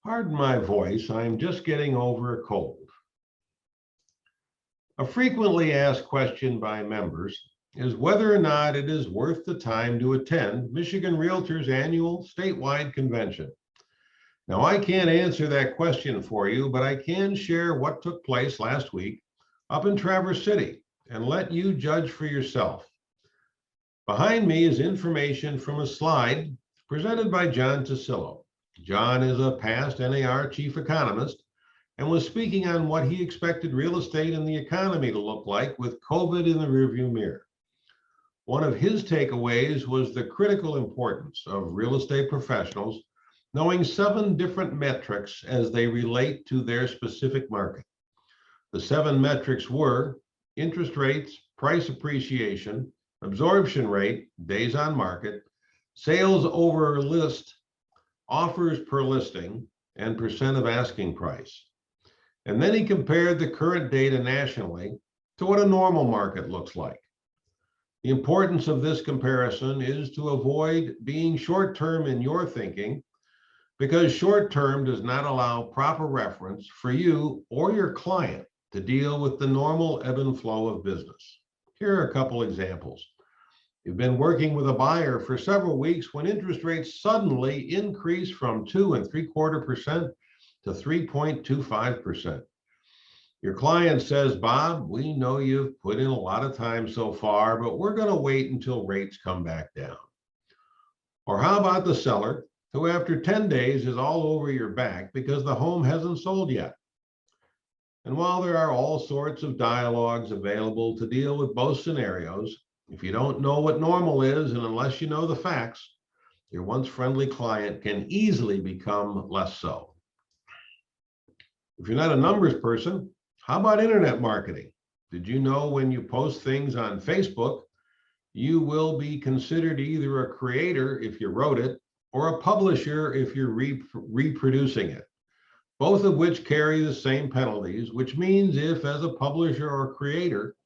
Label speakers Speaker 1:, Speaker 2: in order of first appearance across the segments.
Speaker 1: Pardon my voice, I'm just getting over a cold. A frequently asked question by members is whether or not it is worth the time to attend Michigan Realtors annual statewide convention. Now, I can't answer that question for you, but I can share what took place last week up in Traverse City and let you judge for yourself. Behind me is information from a slide presented by John Tasillo. John is a past NAR chief economist and was speaking on what he expected real estate and the economy to look like with COVID in the rearview mirror. One of his takeaways was the critical importance of real estate professionals knowing 7 different metrics as they relate to their specific market. The 7 metrics were interest rates, price appreciation, absorption rate, days on market, sales over list, offers per listing, and percent of asking price. And then he compared the current data nationally to what a normal market looks like. The importance of this comparison is to avoid being short-term in your thinking, because short-term does not allow proper reference for you or your client to deal with the normal ebb and flow of business. Here are a couple examples. You've been working with a buyer for several weeks when interest rates suddenly increase from 2.75% to 3.25%. Your client says, Bob, we know you've put in a lot of time so far, but we're going to wait until rates come back down. Or how about the seller who after 10 days is all over your back because the home hasn't sold yet? And while there are all sorts of dialogues available to deal with both scenarios, if you don't know what normal is, and unless you know the facts, your once friendly client can easily become less so. If you're not a numbers person, how about internet marketing? Did you know when you post things on Facebook, you will be considered either a creator if you wrote it, or a publisher if you're reproducing it, both of which carry the same penalties, which means if as a publisher or creator,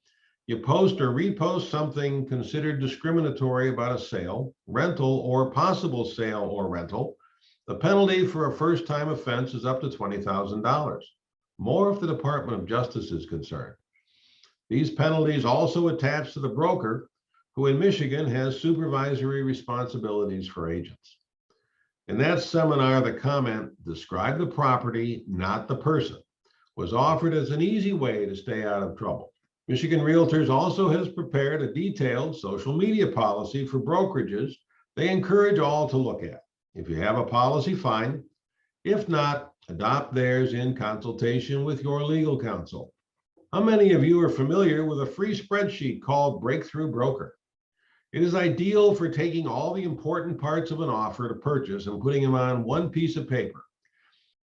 Speaker 1: you post or repost something considered discriminatory about a sale, rental, or possible sale or rental, the penalty for a first-time offense is up to $20,000, more if the Department of Justice is concerned. These penalties also attach to the broker, who in Michigan has supervisory responsibilities for agents. In that seminar, the comment, "Describe the property, not the person," was offered as an easy way to stay out of trouble. Michigan Realtors also has prepared a detailed social media policy for brokerages they encourage all to look at. If you have a policy, fine. If not, adopt theirs in consultation with your legal counsel. How many of you are familiar with a free spreadsheet called Breakthrough Broker? It is ideal for taking all the important parts of an offer to purchase and putting them on one piece of paper.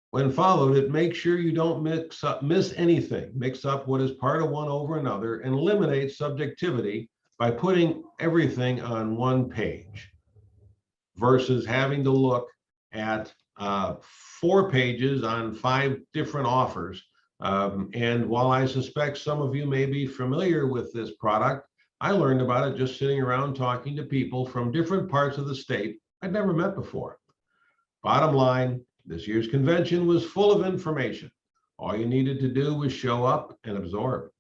Speaker 1: When followed, it makes sure you don't miss anything, mix up what is part of one over another, and eliminate subjectivity by putting everything on one page versus having to look at 4 pages on 5 different offers. And while I suspect some of you may be familiar with this product, I learned about it just sitting around talking to people from different parts of the state I'd never met before. Bottom line, this year's convention was full of information. All you needed to do was show up and absorb.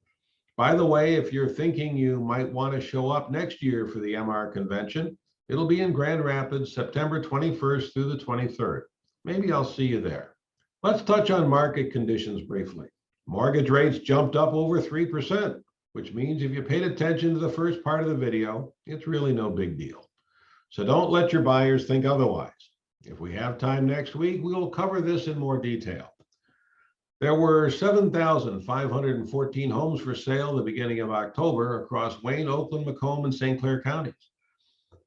Speaker 1: By the way, if you're thinking you might want to show up next year for the MR convention, it'll be in Grand Rapids, September 21st through the 23rd. Maybe I'll see you there. Let's touch on market conditions briefly. Mortgage rates jumped up over 3%, which means if you paid attention to the first part of the video, it's really no big deal. So don't let your buyers think otherwise. If we have time next week, we will cover this in more detail. There were 7,514 homes for sale at the beginning of October across Wayne, Oakland, Macomb, and St. Clair counties.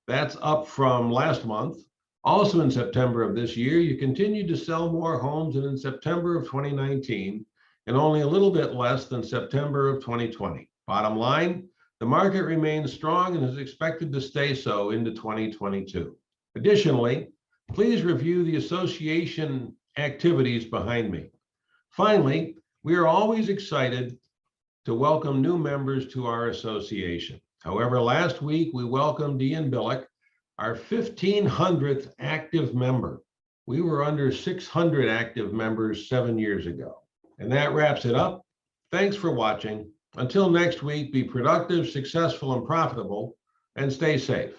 Speaker 1: That's up from last month. Also in September of this year, you continued to sell more homes than in September of 2019, and only a little bit less than September of 2020. Bottom line, the market remains strong and is expected to stay so into 2022. Additionally, please review the association activities behind me. Finally, we are always excited to welcome new members to our association. However, last week we welcomed Ian Billick, our 1,500th active member. We were under 600 active members 7 years ago. And that wraps it up. Thanks for watching. Until next week, be productive, successful, and profitable, and stay safe.